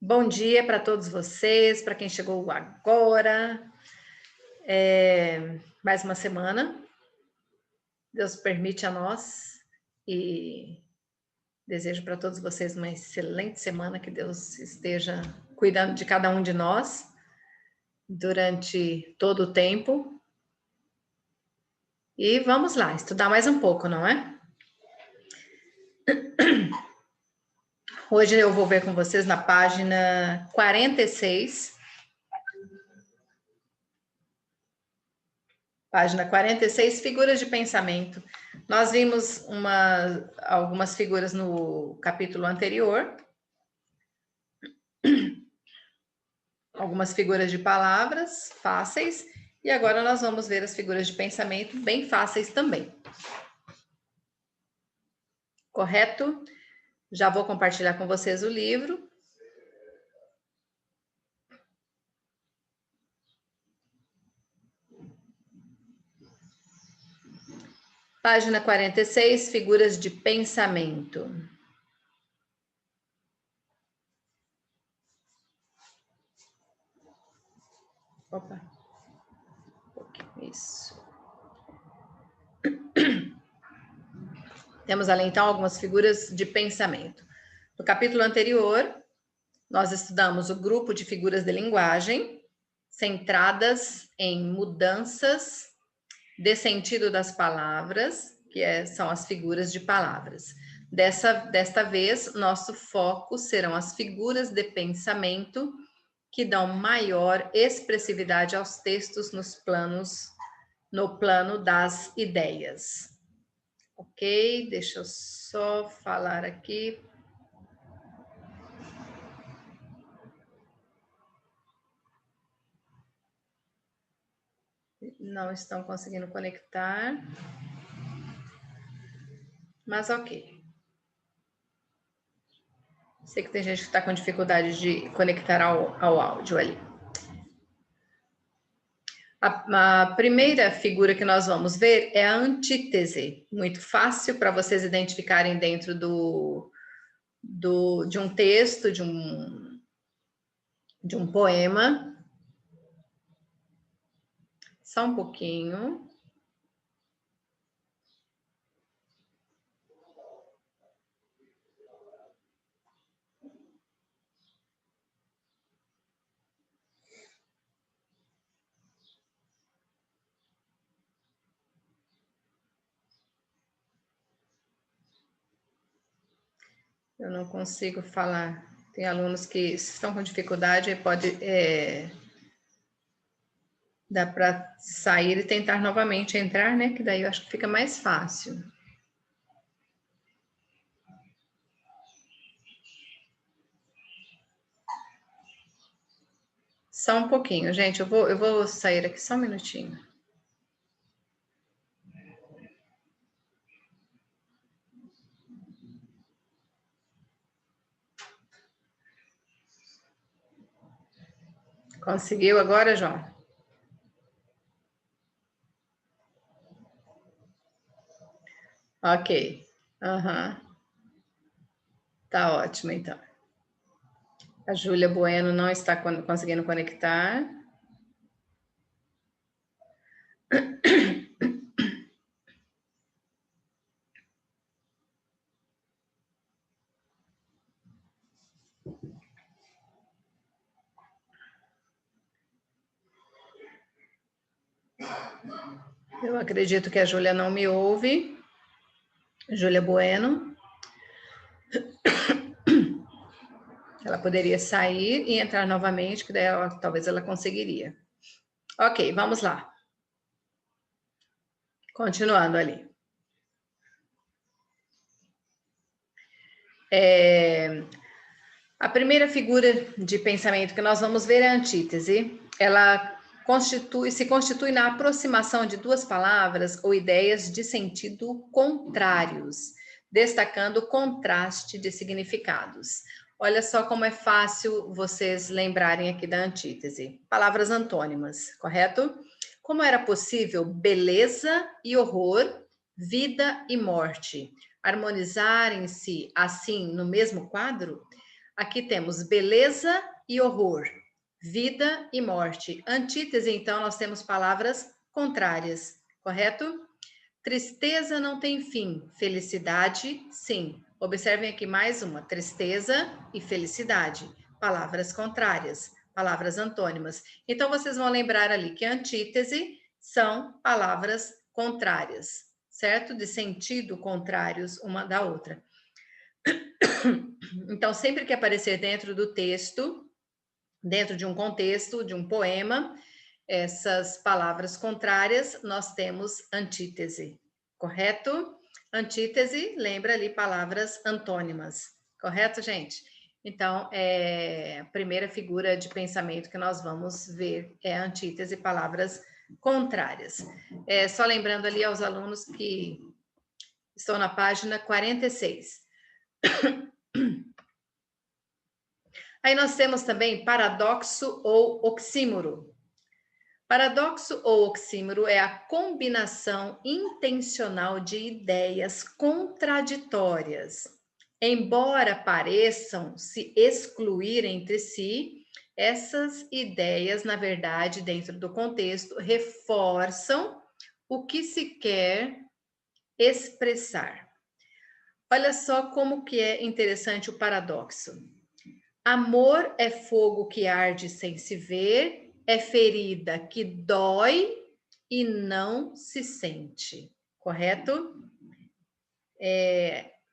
Bom dia para todos vocês, para quem chegou agora. Mais uma semana. Deus permite a nós e desejo para todos vocês uma excelente semana, que Deus esteja cuidando de cada um de nós durante todo o tempo. E vamos lá, estudar mais um pouco, não é? Hoje eu vou ver com vocês na página 46. Página 46, figuras de pensamento. Nós vimos algumas figuras no capítulo anterior. Algumas figuras de palavras fáceis. E agora nós vamos ver as figuras de pensamento bem fáceis também. Correto? Já vou compartilhar com vocês o livro. Página 46, figuras de pensamento. Opa. Isso. Temos ali, então, algumas figuras de pensamento. No capítulo anterior, nós estudamos o grupo de figuras de linguagem, centradas em mudanças de sentido das palavras, são as figuras de palavras. Desta vez, nosso foco serão as figuras de pensamento que dão maior expressividade aos textos no plano das ideias. Ok? Deixa eu só falar aqui. Não estão conseguindo conectar. Mas ok. Sei que tem gente que está com dificuldade de conectar ao áudio ali. A primeira figura que nós vamos ver é a antítese. Muito fácil para vocês identificarem dentro de um texto, de um poema. Só um pouquinho. Eu não consigo falar. Tem alunos que estão com dificuldade, dá para sair e tentar novamente entrar, né? Que daí eu acho que fica mais fácil. Só um pouquinho, gente. Eu vou sair aqui só um minutinho. Conseguiu agora, João? Ok. Tá ótimo, então. A Júlia Bueno não está conseguindo conectar. Eu acredito que a Júlia não me ouve. Júlia Bueno. Ela poderia sair e entrar novamente, que daí talvez ela conseguiria. Ok, vamos lá. Continuando ali. A primeira figura de pensamento que nós vamos ver é a antítese. Ela se constitui na aproximação de duas palavras ou ideias de sentido contrários, destacando o contraste de significados. Olha só como é fácil vocês lembrarem aqui da antítese. Palavras antônimas, correto? Como era possível beleza e horror, vida e morte harmonizarem-se assim no mesmo quadro? Aqui temos beleza e horror, vida e morte. Antítese, então, nós temos palavras contrárias, correto? Tristeza não tem fim, felicidade, sim. Observem aqui mais uma: tristeza e felicidade, palavras contrárias, palavras antônimas. Então, vocês vão lembrar ali que antítese são palavras contrárias, certo? De sentido contrários uma da outra. Então, sempre que aparecer dentro do texto, dentro de um contexto, de um poema, essas palavras contrárias, nós temos antítese, correto? Antítese, lembra ali palavras antônimas, correto, gente? Então, a primeira figura de pensamento que nós vamos ver é a antítese, palavras contrárias. Só lembrando ali aos alunos que estão na página 46. Aí nós temos também paradoxo ou oxímoro. Paradoxo ou oxímoro é a combinação intencional de ideias contraditórias. Embora pareçam se excluir entre si, essas ideias, na verdade, dentro do contexto, reforçam o que se quer expressar. Olha só como que é interessante o paradoxo. Amor é fogo que arde sem se ver, é ferida que dói e não se sente, correto?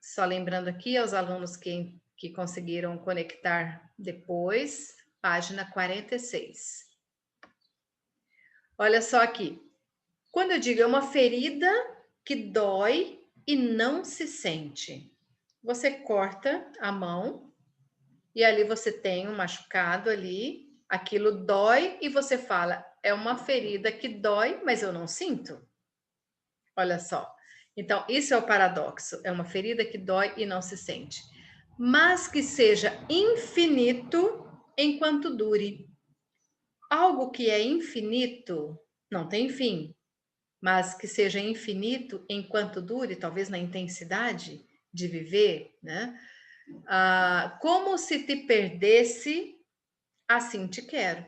Só lembrando aqui aos alunos que conseguiram conectar depois, página 46. Olha só aqui. Quando eu digo é uma ferida que dói e não se sente, você corta a mão e ali você tem um machucado ali, aquilo dói e você fala, é uma ferida que dói, mas eu não sinto. Olha só. Então, isso é o paradoxo, é uma ferida que dói e não se sente. Mas que seja infinito enquanto dure. Algo que é infinito não tem fim, mas que seja infinito enquanto dure, talvez na intensidade de viver, né? Como se te perdesse, assim te quero.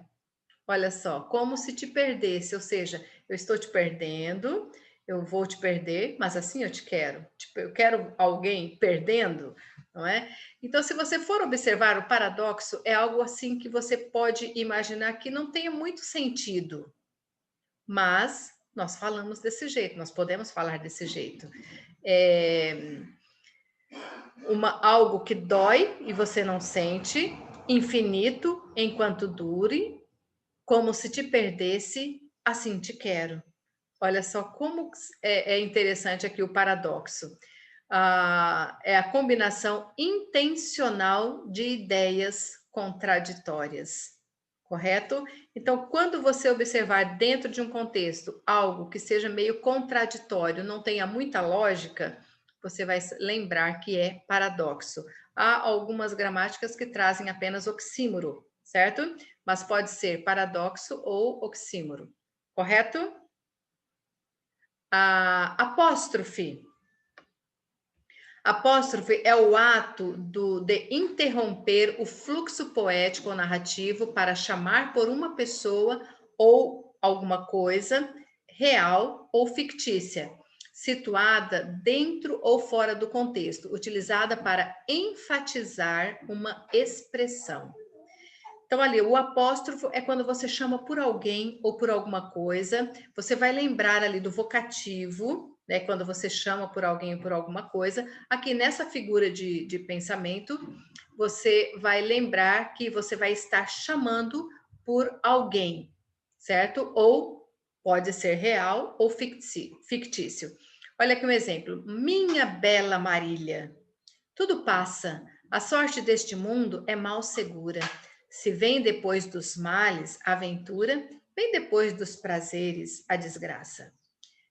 Olha só, como se te perdesse, ou seja, eu estou te perdendo, eu vou te perder, mas assim eu te quero. Tipo, eu quero alguém perdendo, não é? Então, se você for observar o paradoxo, é algo assim que você pode imaginar que não tenha muito sentido, mas nós falamos desse jeito, nós podemos falar desse jeito. Algo que dói e você não sente, infinito enquanto dure, como se te perdesse, assim te quero. Olha só como é interessante aqui o paradoxo. É a combinação intencional de ideias contraditórias, correto? Então, quando você observar dentro de um contexto algo que seja meio contraditório, não tenha muita lógica, você vai lembrar que é paradoxo. Há algumas gramáticas que trazem apenas oxímoro, certo? Mas pode ser paradoxo ou oxímoro, correto? Apóstrofe. Apóstrofe é o ato de interromper o fluxo poético ou narrativo para chamar por uma pessoa ou alguma coisa real ou fictícia, situada dentro ou fora do contexto, utilizada para enfatizar uma expressão. Então, ali, o apóstrofo é quando você chama por alguém ou por alguma coisa. Você vai lembrar ali do vocativo, né? Quando você chama por alguém ou por alguma coisa. Aqui nessa figura de pensamento, você vai lembrar que você vai estar chamando por alguém, certo? Ou pode ser real ou fictício. Olha aqui um exemplo. Minha bela Marília, tudo passa. A sorte deste mundo é mal segura. Se vem depois dos males a aventura, vem depois dos prazeres a desgraça.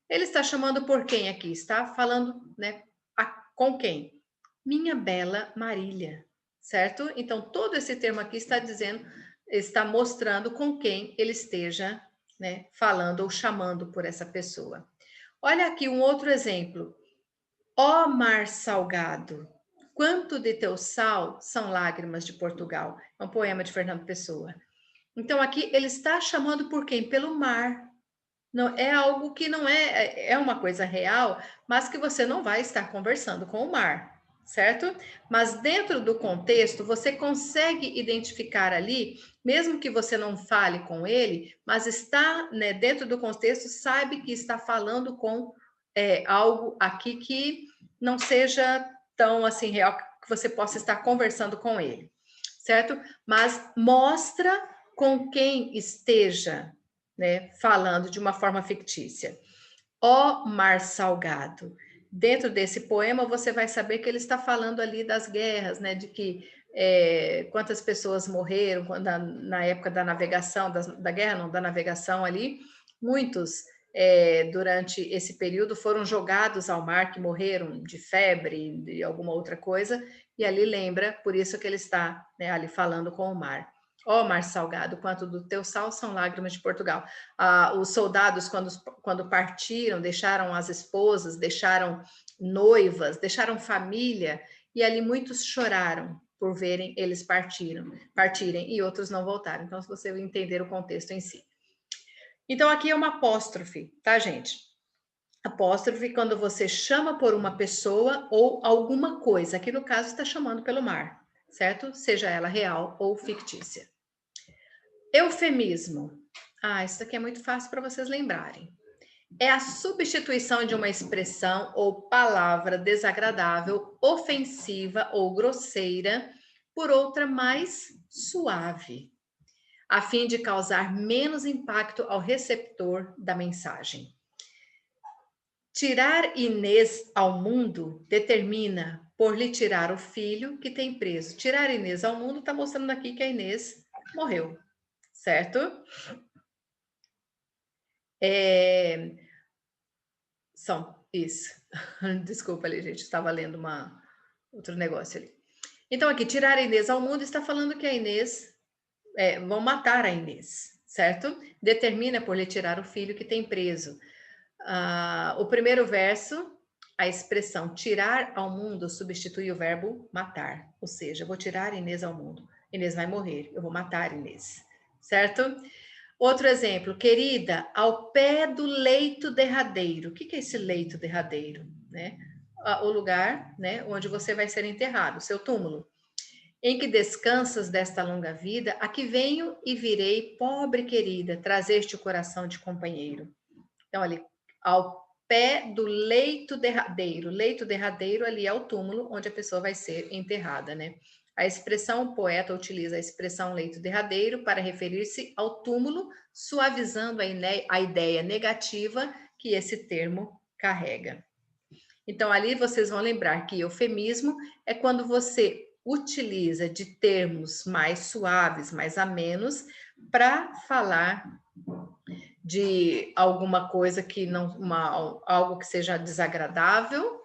Ele está chamando por quem aqui? Está falando, né? Com quem? Minha bela Marília, certo? Então, todo esse termo aqui está dizendo, está mostrando com quem ele esteja, né, falando ou chamando por essa pessoa. Olha aqui um outro exemplo. Ó mar salgado, quanto de teu sal são lágrimas de Portugal. É um poema de Fernando Pessoa. Então, aqui ele está chamando por quem? Pelo mar. Não, é algo que não é uma coisa real, mas que você não vai estar conversando com o mar, certo? Mas dentro do contexto, você consegue identificar ali, mesmo que você não fale com ele, mas está, né, dentro do contexto, sabe que está falando com algo aqui que não seja tão assim real, que você possa estar conversando com ele, certo? Mas mostra com quem esteja, né, falando de uma forma fictícia. Ó mar salgado. Dentro desse poema, você vai saber que ele está falando ali das guerras, né, de que quantas pessoas morreram na época da navegação, da guerra, não, da navegação ali, muitos durante esse período foram jogados ao mar, que morreram de febre, de alguma outra coisa, e ali lembra, por isso que ele está, né, ali falando com o mar. Ó mar salgado, quanto do teu sal são lágrimas de Portugal. Os soldados, quando partiram, deixaram as esposas, deixaram noivas, deixaram família, e ali muitos choraram por verem eles partirem, e outros não voltaram. Então, se você entender o contexto em si. Então, aqui é uma apóstrofe, tá, gente? Apóstrofe quando você chama por uma pessoa ou alguma coisa. Aqui, no caso, está chamando pelo mar, certo? Seja ela real ou fictícia. Eufemismo. Isso aqui é muito fácil para vocês lembrarem. É a substituição de uma expressão ou palavra desagradável, ofensiva ou grosseira por outra mais suave, a fim de causar menos impacto ao receptor da mensagem. Tirar Inês ao mundo determina por lhe tirar o filho que tem preso. Tirar Inês ao mundo está mostrando aqui que a Inês morreu, certo? Isso. Desculpa ali, gente, estava lendo outro negócio ali. Então, aqui, tirar a Inês ao mundo está falando que a Inês, vão matar a Inês, certo? Determina por lhe tirar o filho que tem preso. O primeiro verso, a expressão tirar ao mundo substitui o verbo matar, ou seja, eu vou tirar a Inês ao mundo. Inês vai morrer, eu vou matar a Inês, certo? Outro exemplo, querida, ao pé do leito derradeiro. O que é esse leito derradeiro? Né? O lugar, né, onde você vai ser enterrado, seu túmulo. Em que descansas desta longa vida, aqui venho e virei, pobre querida, trazer-te o coração de companheiro. Então, ali, ao pé do leito derradeiro. Leito derradeiro ali é o túmulo onde a pessoa vai ser enterrada, né? A expressão, o poeta utiliza a expressão leito derradeiro para referir-se ao túmulo, suavizando a ideia negativa que esse termo carrega. Então, ali vocês vão lembrar que eufemismo é quando você utiliza de termos mais suaves, mais amenos, para falar de alguma coisa que algo que seja desagradável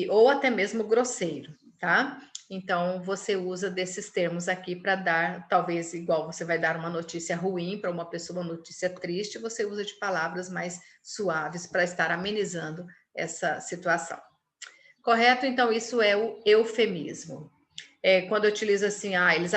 ou até mesmo grosseiro, tá? Então, você usa desses termos aqui para dar, talvez, igual você vai dar uma notícia ruim para uma pessoa, uma notícia triste, você usa de palavras mais suaves para estar amenizando essa situação. Correto? Então, isso é o eufemismo. Quando utiliza assim, eles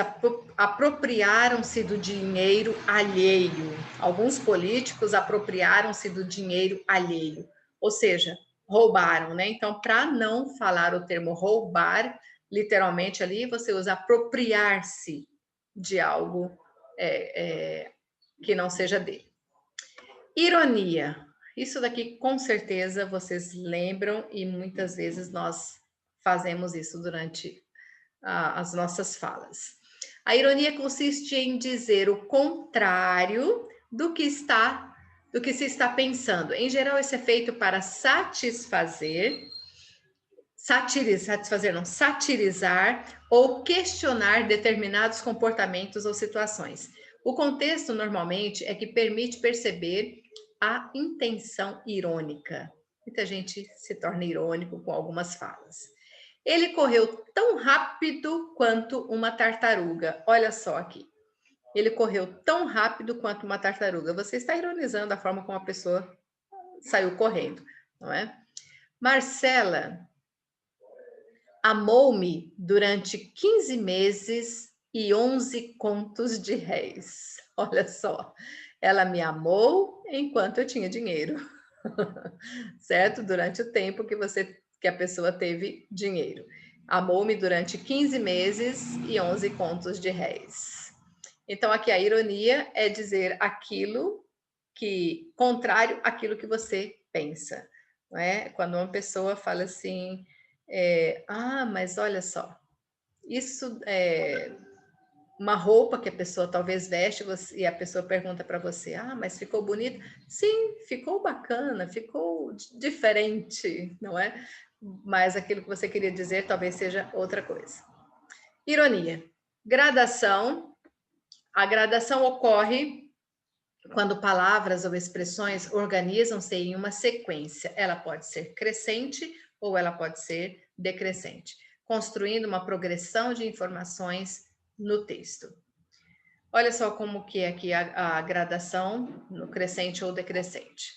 apropriaram-se do dinheiro alheio. Alguns políticos apropriaram-se do dinheiro alheio, ou seja, roubaram, né? Então, para não falar o termo roubar, literalmente ali, você usa apropriar-se de algo que não seja dele. Ironia. Isso daqui, com certeza, vocês lembram e muitas vezes nós fazemos isso durante as nossas falas. A ironia consiste em dizer o contrário do que se está pensando. Em geral, isso é feito para satirizar ou questionar determinados comportamentos ou situações. O contexto, normalmente, é que permite perceber a intenção irônica. Muita gente se torna irônico com algumas falas. Ele correu tão rápido quanto uma tartaruga. Olha só aqui. Ele correu tão rápido quanto uma tartaruga. Você está ironizando a forma como a pessoa saiu correndo, não é? Marcela Amou-me durante 15 meses e 11 contos de réis. Olha só, ela me amou enquanto eu tinha dinheiro, certo? Durante o tempo que a pessoa teve dinheiro. Amou-me durante 15 meses e 11 contos de réis. Então, aqui a ironia é dizer aquilo que contrário àquilo que você pensa, não é? Quando uma pessoa fala assim, mas olha só, isso é uma roupa que a pessoa talvez veste e a pessoa pergunta para você, mas ficou bonito? Sim, ficou bacana, ficou diferente, não é? Mas aquilo que você queria dizer talvez seja outra coisa. Ironia. Gradação. A gradação ocorre quando palavras ou expressões organizam-se em uma sequência. Ela pode ser crescente ou ela pode ser decrescente, construindo uma progressão de informações no texto. Olha só como que é aqui a gradação no crescente ou decrescente.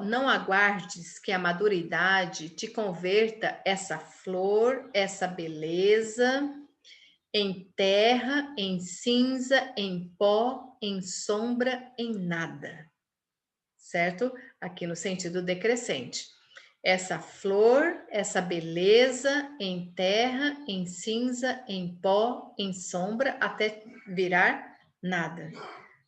Não aguardes que a maturidade te converta essa flor, essa beleza, em terra, em cinza, em pó, em sombra, em nada. Certo? Aqui no sentido decrescente. Essa flor, essa beleza em terra, em cinza, em pó, em sombra, até virar nada.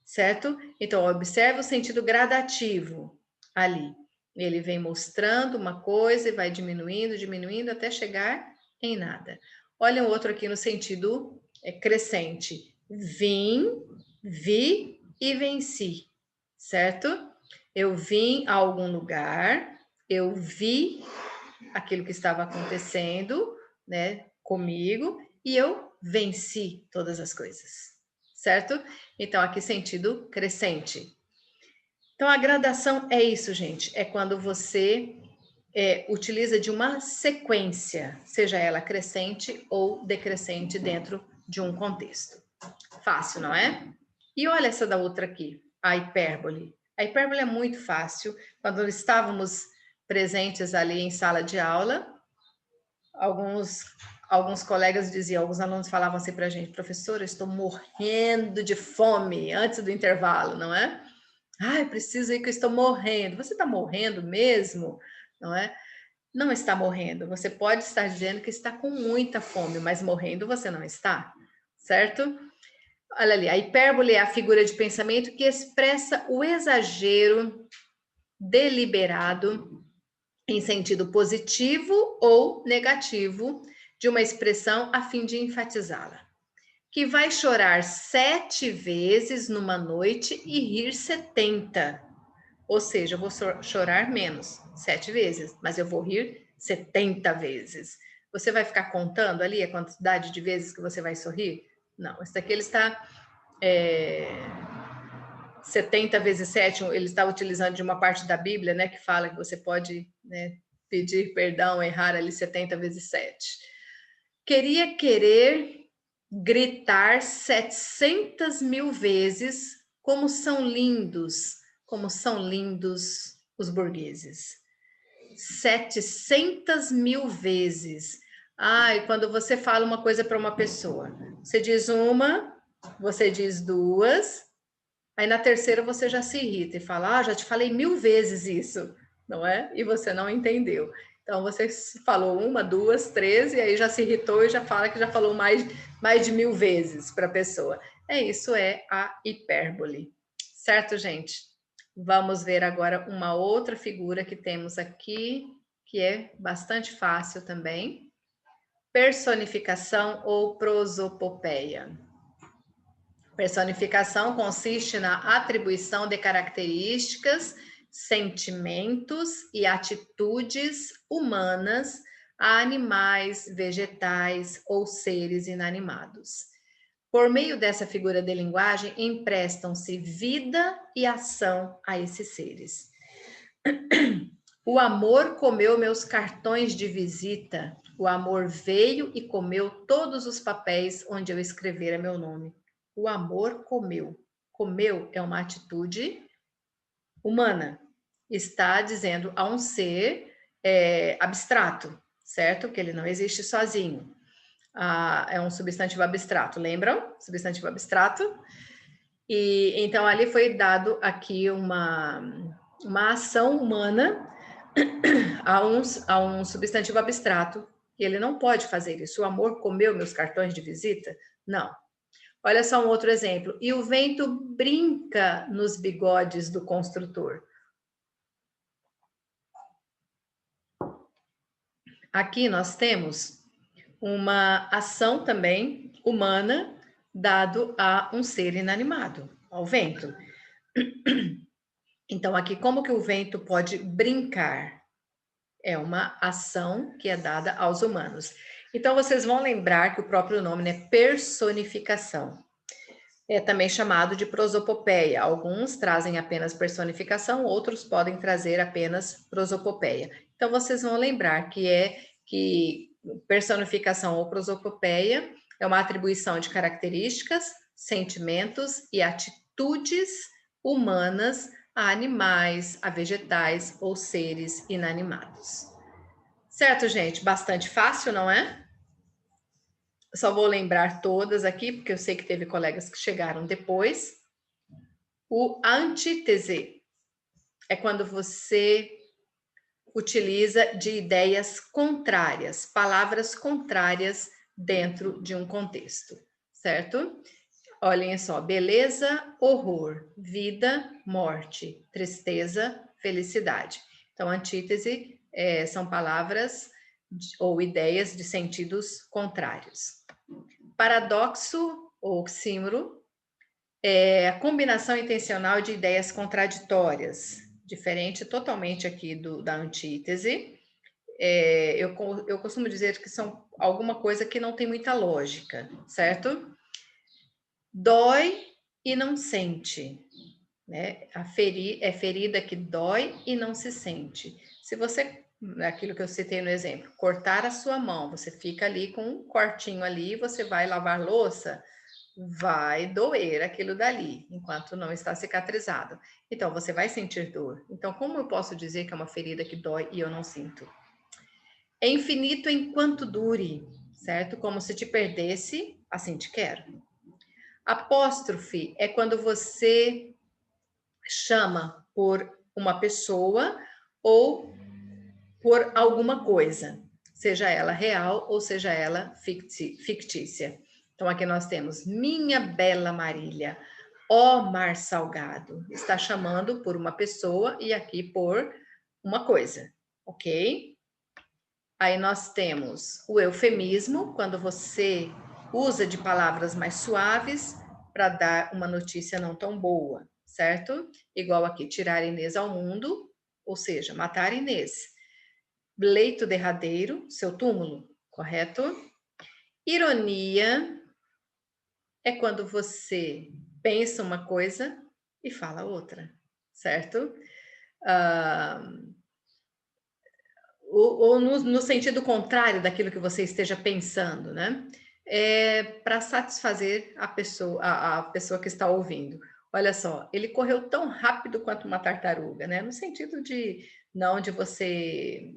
Certo? Então, observe o sentido gradativo ali. Ele vem mostrando uma coisa e vai diminuindo, diminuindo, até chegar em nada. Olha um outro aqui no sentido crescente. Vim, vi e venci. Certo? Eu vim a algum lugar, eu vi aquilo que estava acontecendo, né, comigo, e eu venci todas as coisas, certo? Então, aqui sentido crescente. Então, a gradação é isso, gente, é quando você utiliza de uma sequência, seja ela crescente ou decrescente dentro de um contexto. Fácil, não é? E olha essa da outra aqui, a hipérbole. A hipérbole é muito fácil. Quando estávamos presentes ali em sala de aula, alguns colegas diziam, alguns alunos falavam assim para a gente, professora, eu estou morrendo de fome antes do intervalo, não é? Preciso ir que eu estou morrendo. Você está morrendo mesmo? Não é? Não está morrendo. Você pode estar dizendo que está com muita fome, mas morrendo você não está, certo? Olha ali, a hipérbole é a figura de pensamento que expressa o exagero deliberado em sentido positivo ou negativo de uma expressão a fim de enfatizá-la. Que vai chorar 7 vezes numa noite e rir 70. Ou seja, eu vou chorar menos, 7 vezes, mas eu vou rir 70 vezes. Você vai ficar contando ali a quantidade de vezes que você vai sorrir? Não, isso daqui ele está 70 vezes 7, ele está utilizando de uma parte da Bíblia, né, que fala que você pode, né, pedir perdão, errar ali 70 vezes 7. Querer gritar 700 mil vezes como são lindos os burgueses. 700 mil vezes. E quando você fala uma coisa para uma pessoa, você diz uma, você diz duas, aí na terceira você já se irrita e fala, já te falei 1000 vezes isso, não é? E você não entendeu. Então você falou uma, duas, três, e aí já se irritou e já fala que já falou mais de 1000 vezes para a pessoa. Isso é a hipérbole. Certo, gente? Vamos ver agora uma outra figura que temos aqui, que é bastante fácil também. Personificação ou prosopopeia. Personificação consiste na atribuição de características, sentimentos e atitudes humanas a animais, vegetais ou seres inanimados. Por meio dessa figura de linguagem, emprestam-se vida e ação a esses seres. O amor comeu meus cartões de visita. O amor veio e comeu todos os papéis onde eu escrevera meu nome. O amor comeu. Comeu é uma atitude humana. Está dizendo a um ser abstrato, certo? Porque ele não existe sozinho. É um substantivo abstrato, lembram? Substantivo abstrato. E então ali foi dado aqui uma ação humana a um substantivo abstrato, e ele não pode fazer isso. O amor comeu meus cartões de visita? Não. Olha só um outro exemplo. E o vento brinca nos bigodes do construtor. Aqui nós temos uma ação também humana dado a um ser inanimado, ao vento. Então, aqui, como que o vento pode brincar? É uma ação que é dada aos humanos. Então, vocês vão lembrar que o próprio nome é personificação. É também chamado de prosopopeia. Alguns trazem apenas personificação, outros podem trazer apenas prosopopeia. Então, vocês vão lembrar que personificação ou prosopopeia é uma atribuição de características, sentimentos e atitudes humanas a animais, a vegetais ou seres inanimados. Certo, gente? Bastante fácil, não é? Só vou lembrar todas aqui, porque eu sei que teve colegas que chegaram depois. A antítese é quando você utiliza de ideias contrárias, palavras contrárias dentro de um contexto, certo? Olhem só, beleza, horror, vida, morte, tristeza, felicidade. Então, antítese são palavras ou ideias de sentidos contrários. Paradoxo ou oxímoro é a combinação intencional de ideias contraditórias, diferente totalmente aqui da antítese. Eu costumo dizer que são alguma coisa que não tem muita lógica, certo? Dói e não sente, né? É ferida que dói e não se sente. Se você, aquilo que eu citei no exemplo, cortar a sua mão, você fica ali com um cortinho ali, você vai lavar louça, vai doer aquilo dali, enquanto não está cicatrizado. Então, você vai sentir dor. Então, como eu posso dizer que é uma ferida que dói e eu não sinto? É infinito enquanto dure, certo? Como se te perdesse, assim te quero. Apóstrofe é quando você chama por uma pessoa ou por alguma coisa, seja ela real ou seja ela fictícia. Então, aqui nós temos minha bela Marília, ó mar salgado. Está chamando por uma pessoa e aqui por uma coisa, ok? Aí nós temos o eufemismo, quando você usa de palavras mais suaves para dar uma notícia não tão boa, certo? Igual aqui, tirar Inês ao mundo, ou seja, matar Inês. Leito derradeiro, seu túmulo, correto? Ironia é quando você pensa uma coisa e fala outra, certo? Ou no sentido contrário daquilo que você esteja pensando, né? Para satisfazer a pessoa que está ouvindo. Olha só, ele correu tão rápido quanto uma tartaruga, né? No sentido de não de você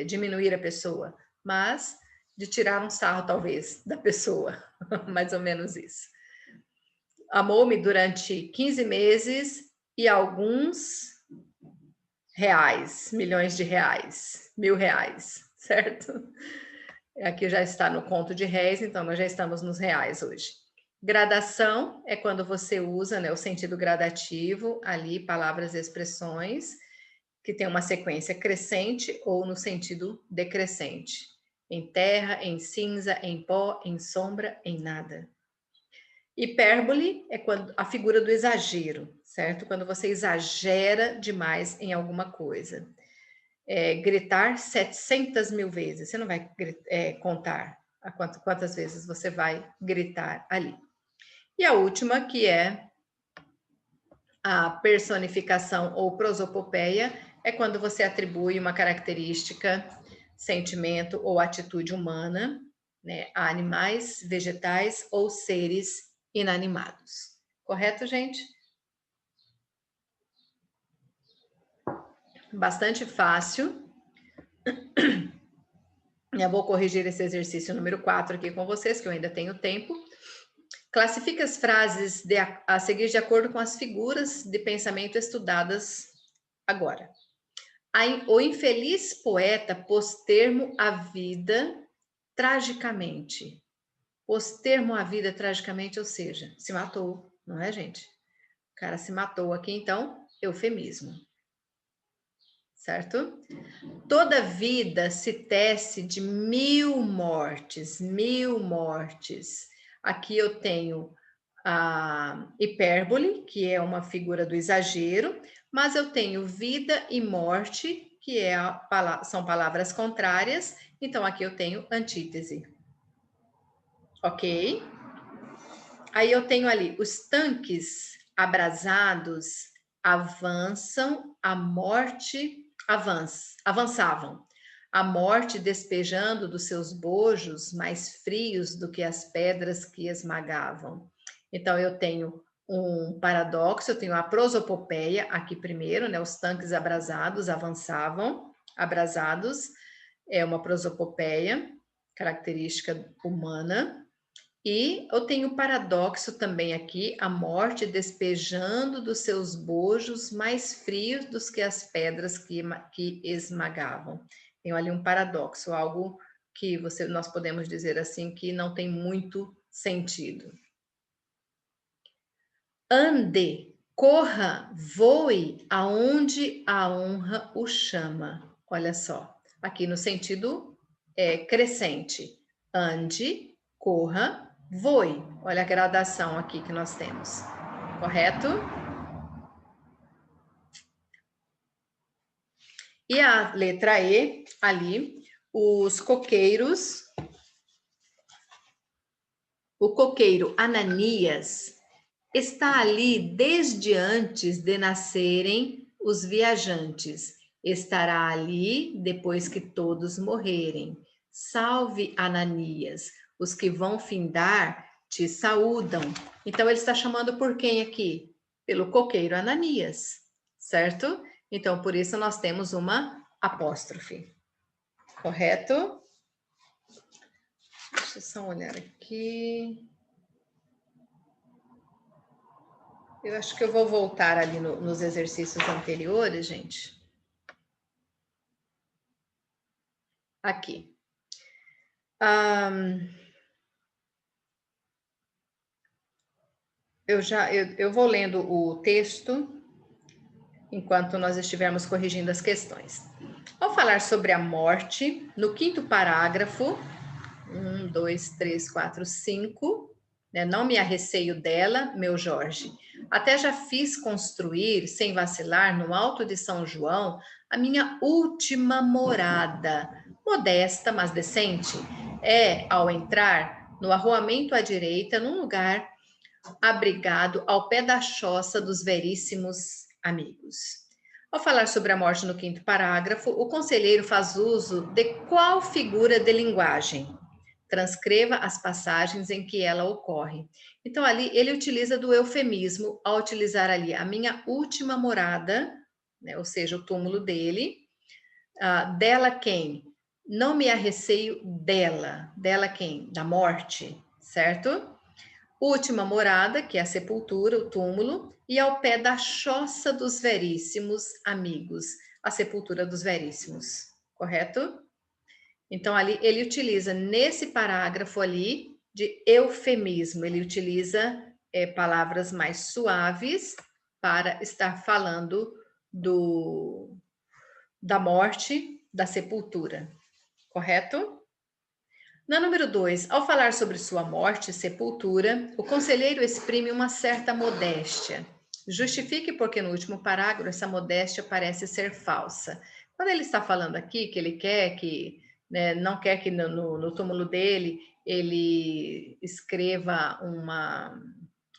diminuir a pessoa, mas de tirar um sarro, talvez, da pessoa. Mais ou menos isso. Amou-me durante 15 meses e alguns reais, milhões de reais, R$ 1.000, certo? Aqui já está no conto de réis, então nós já estamos nos reais hoje. Gradação é quando você usa, né, o sentido gradativo, ali palavras e expressões que tem uma sequência crescente ou no sentido decrescente. Em terra, em cinza, em pó, em sombra, em nada. Hipérbole é quando a figura do exagero, certo? Quando você exagera demais em alguma coisa. Gritar 700.000 vezes. Você não vai contar quantas vezes você vai gritar ali. E a última, que é a personificação ou prosopopeia, é quando você atribui uma característica, sentimento ou atitude humana, né, a animais, vegetais ou seres inanimados. Correto, gente? Bastante fácil. Eu vou corrigir esse exercício número 4 aqui com vocês, que eu ainda tenho tempo. Classifique as frases a seguir de acordo com as figuras de pensamento estudadas agora. O infeliz poeta pôs termo à vida tragicamente. Pôs termo à vida tragicamente, ou seja, se matou, não é, gente? O cara se matou aqui, então, eufemismo. Certo? Toda vida se tece de 1000 mortes, 1000 mortes. Aqui eu tenho a hipérbole, que é uma figura do exagero, mas eu tenho vida e morte, que são palavras contrárias, então aqui eu tenho antítese. Ok? Aí eu tenho ali os tanques abrasados avançam, a morte avançavam. A morte despejando dos seus bojos mais frios do que as pedras que esmagavam. Então, eu tenho um paradoxo, eu tenho a prosopopeia aqui primeiro, né? Os tanques abrasados avançavam, abrasados, é uma prosopopeia, característica humana. E eu tenho o paradoxo também aqui, a morte despejando dos seus bojos mais frios do que as pedras que esmagavam. Tenho ali um paradoxo, algo que nós podemos dizer assim, que não tem muito sentido. Ande, corra, voe aonde a honra o chama. Olha só, aqui no sentido crescente. Ande, corra, voe. Olha a gradação aqui que nós temos. Correto? E a letra E, ali, os coqueiros. O coqueiro Ananias está ali desde antes de nascerem os viajantes. Estará ali depois que todos morrerem. Salve, Ananias. Os que vão findar te saúdam. Então, ele está chamando por quem aqui? Pelo coqueiro Ananias, certo? Então, por isso nós temos uma apóstrofe. Correto? Deixa eu só olhar aqui. Eu acho que eu vou voltar ali nos exercícios anteriores, gente. Aqui. Eu vou lendo o texto enquanto nós estivermos corrigindo as questões. Ao falar sobre a morte, no 5º parágrafo, 1, 2, 3, 4, 5, né? Não me arreceio dela, meu Jorge. Até já fiz construir, sem vacilar, no alto de São João, a minha última morada, modesta, mas decente. É, ao entrar, no arruamento à direita, num lugar abrigado ao pé da choça dos veríssimos amigos. Ao falar sobre a morte no 5º parágrafo, o conselheiro faz uso de qual figura de linguagem? Transcreva as passagens em que ela ocorre. Então, ali, ele utiliza do eufemismo ao utilizar ali a minha última morada, né, ou seja, o túmulo dele. Dela quem? Não me arreceio dela. Dela quem? Da morte, certo? Última morada, que é a sepultura, o túmulo, e ao pé da choça dos veríssimos amigos, a sepultura dos veríssimos, correto? Então, ali, ele utiliza nesse parágrafo ali de eufemismo, ele utiliza palavras mais suaves para estar falando da morte, da sepultura, correto? Na número 2, ao falar sobre sua morte e sepultura, o conselheiro exprime uma certa modéstia. Justifique porque no último parágrafo essa modéstia parece ser falsa. Quando ele está falando aqui que ele quer que, né, não quer que no túmulo dele ele escreva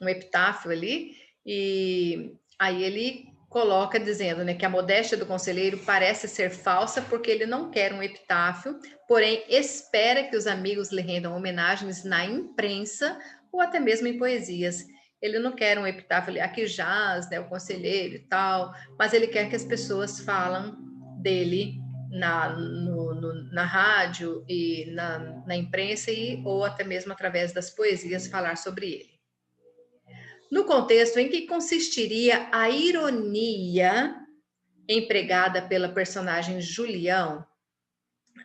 um epitáfio ali, e aí ele coloca dizendo, né, que a modéstia do conselheiro parece ser falsa porque ele não quer um epitáfio, porém espera que os amigos lhe rendam homenagens na imprensa ou até mesmo em poesias. Ele não quer um epitáfio, aqui jaz, né, o conselheiro e tal, mas ele quer que as pessoas falam dele na rádio e na imprensa, ou até mesmo através das poesias, falar sobre ele. No contexto em que consistiria a ironia empregada pela personagem Julião,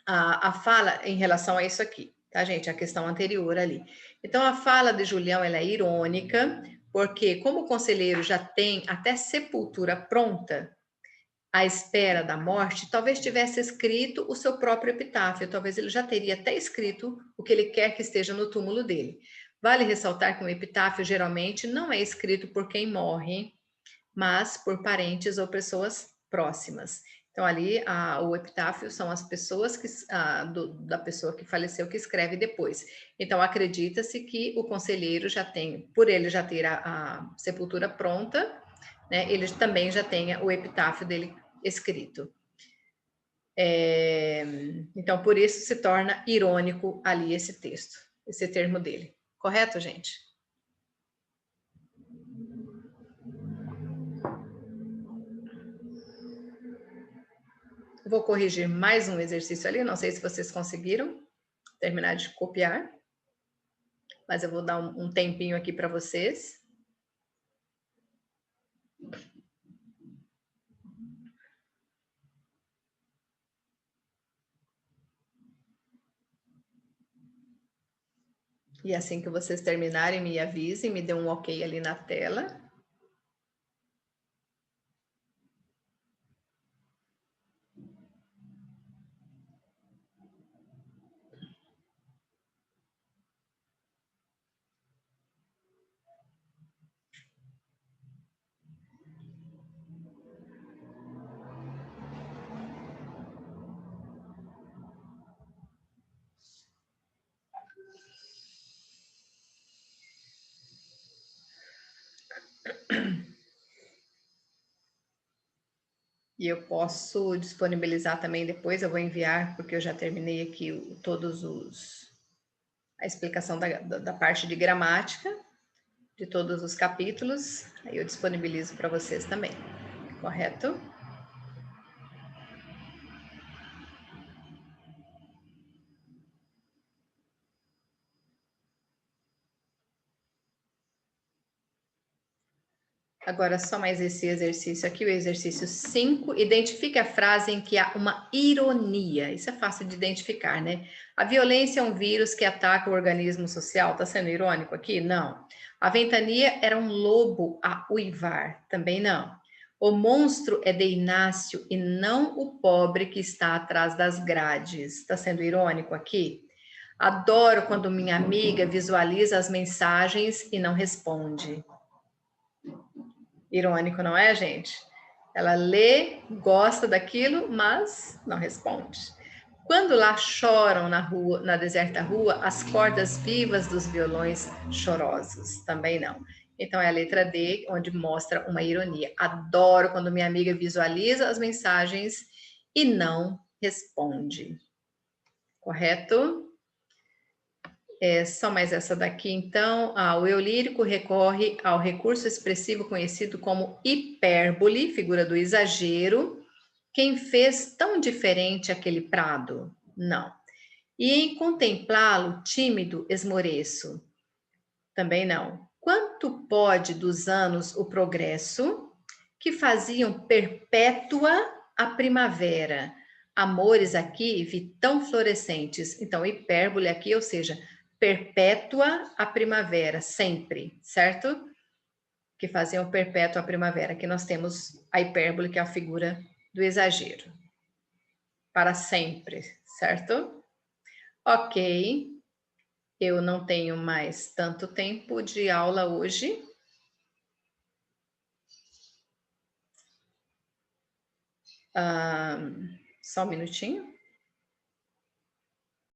a fala em relação a isso aqui, tá, gente? A questão anterior ali. Então, a fala de Julião, ela é irônica, porque como o conselheiro já tem até sepultura pronta, à espera da morte, talvez tivesse escrito o seu próprio epitáfio, talvez ele já teria até escrito o que ele quer que esteja no túmulo dele. Vale ressaltar que um epitáfio geralmente não é escrito por quem morre, mas por parentes ou pessoas próximas. Então, ali, o epitáfio são as pessoas da pessoa que faleceu que escreve depois. Então, acredita-se que o conselheiro já tem, por ele já ter a sepultura pronta, né, ele também já tenha o epitáfio dele escrito. Então, por isso se torna irônico ali esse texto, esse termo dele. Correto, gente? Vou corrigir mais um exercício ali, não sei se vocês conseguiram terminar de copiar, mas eu vou dar um tempinho aqui para vocês. E assim que vocês terminarem, me avisem, me dê um ok ali na tela. E eu posso disponibilizar também depois, eu vou enviar, porque eu já terminei aqui a explicação da parte de gramática, de todos os capítulos, aí eu disponibilizo para vocês também, correto? Agora, só mais esse exercício aqui, o exercício 5. Identifique a frase em que há uma ironia. Isso é fácil de identificar, né? A violência é um vírus que ataca o organismo social. Tá sendo irônico aqui? Não. A ventania era um lobo a uivar. Também não. O monstro é de Inácio e não o pobre que está atrás das grades. Tá sendo irônico aqui? Adoro quando minha amiga visualiza as mensagens e não responde. Irônico, não é, gente? Ela lê, gosta daquilo, mas não responde. Quando lá choram na rua, na deserta rua, as cordas vivas dos violões chorosos, também não. Então é a letra D, onde mostra uma ironia. Adoro quando minha amiga visualiza as mensagens e não responde. Correto? Só mais essa daqui, então. O eu lírico recorre ao recurso expressivo conhecido como hipérbole, figura do exagero. Quem fez tão diferente aquele prado? Não. E em contemplá-lo, tímido, esmoreço? Também não. Quanto pode dos anos o progresso que faziam perpétua a primavera? Amores aqui vi tão florescentes. Então, hipérbole aqui, ou seja, perpétua a primavera, sempre, certo? Que faziam perpétua a primavera. Aqui nós temos a hipérbole, que é a figura do exagero. Para sempre, certo? Ok. Eu não tenho mais tanto tempo de aula hoje. Só um minutinho.